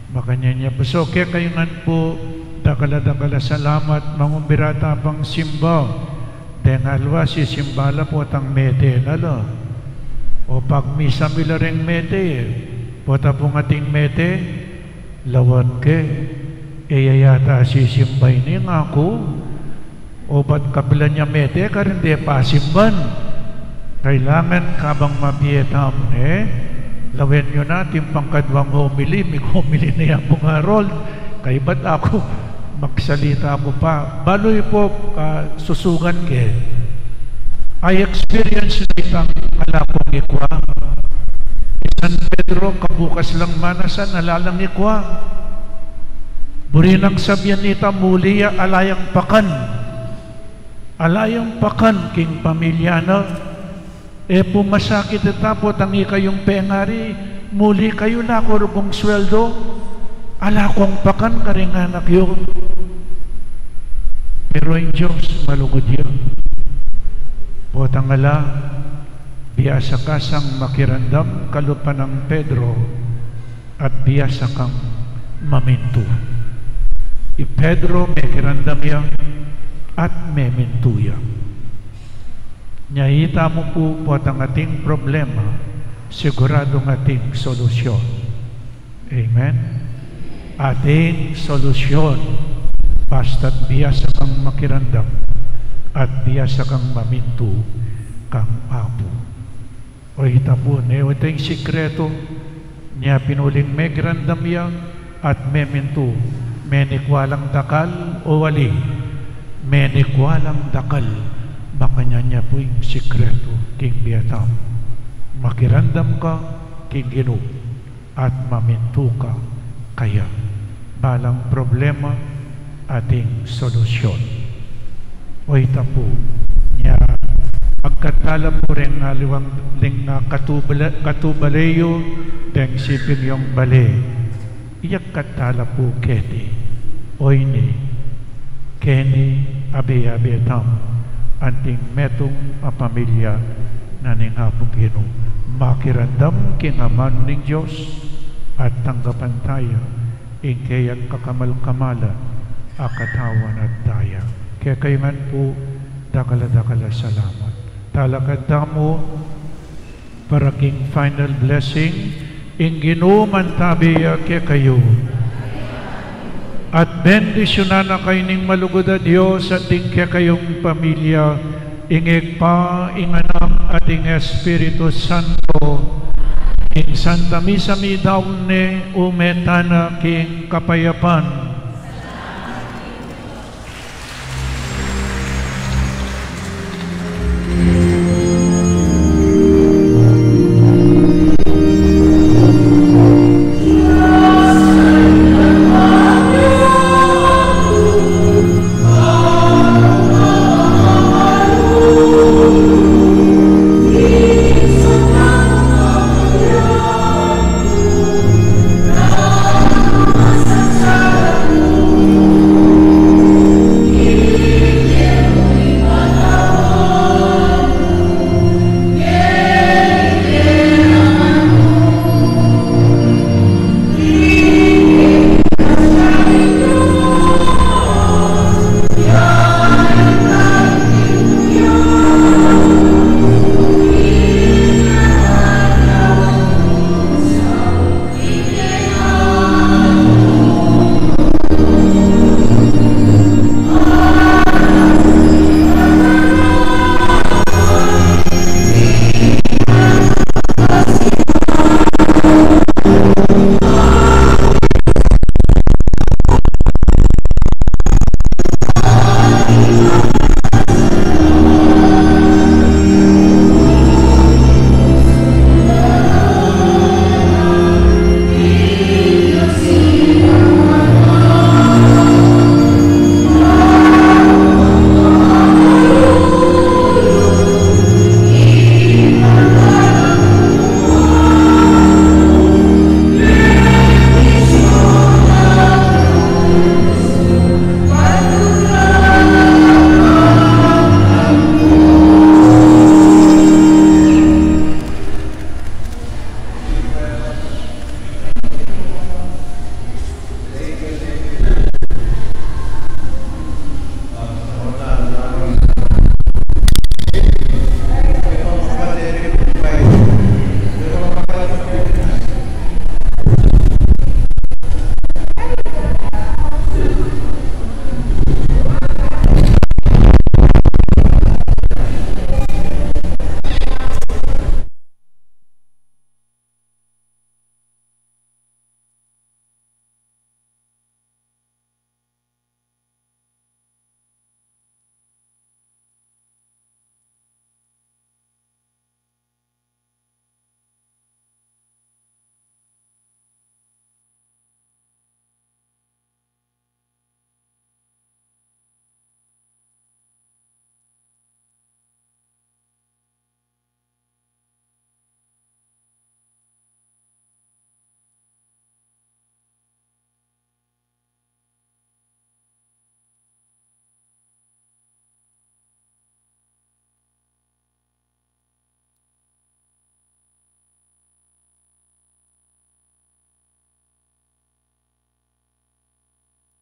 Makanya niya po. So kaya kayo nga po, dakala-dakala salamat, mangumbirata pang simba. Dengalwa si simbala po tang mete nalo. O pag misa mila ring mete, pota po ating mete, lawan ke, yata si simbay ni nga ako. O ba't kabila niya mete, karindi pasimban. Kailangan kabang mabietam, lawen nyo natin pangkadwang homily, may homily na yan po nga rol. Kaya ba't ako magsalita mo pa? Baloy po, susugan ke. I experience na itang alakong ikwa. San Pedro, kabukas lang manasan, alalang ikwa. Burinang sabyan nita, muliya alayang pakan. Alayang pakan, king pamilyana. Pumasakit tapos tangi kayong pengari, muli kayo na kurubong sweldo, alakong pakan karing anak yun. Pero yung Diyos, malugod yun. Potangala, biyasa ka sang makirandam kalupan ng Pedro at biyasa kang mamintu. Pedro may kirandam yan at may mintu yan. Nyahita mo po ang ating problema, siguradong ating solusyon. Amen? Ating solusyon, basta't biyasa kang makirandam at biyasa kang mamintu kang apo. O hita po, ito yung sikreto niya pinuling may kirandam yan at may mintu. Menikwalang dakal o wali, menikwalang dakal. Makanya niya po yung sikreto, king biyatam. Makirandam ka, king Ginoo, at mamintu ka, kaya balang problema, ating solusyon. O ita po, niya, pagkatala po rin nga liwang ling katubaleyo, deng sipin yung bale, iyak katala po keti, o ini, keni abe tam, anting metong pamilya na ning hapong Ginoo. Makirandam kingaman ning Diyos at tanggapan tayo ingkayang kakamal-kamala akatawan at daya. Kaya kayo man po dakala-dakala salamat. Talakad mo para king final blessing ing Ginoo man tabiya kaya kayo. At bendisyonan na kayo ning malugod a Diyos at tingkya kayong pamilya, ingig pa, inganak at ing Espiritu Santo, ing Santa Misa mi daw ne umetana king kapayapan,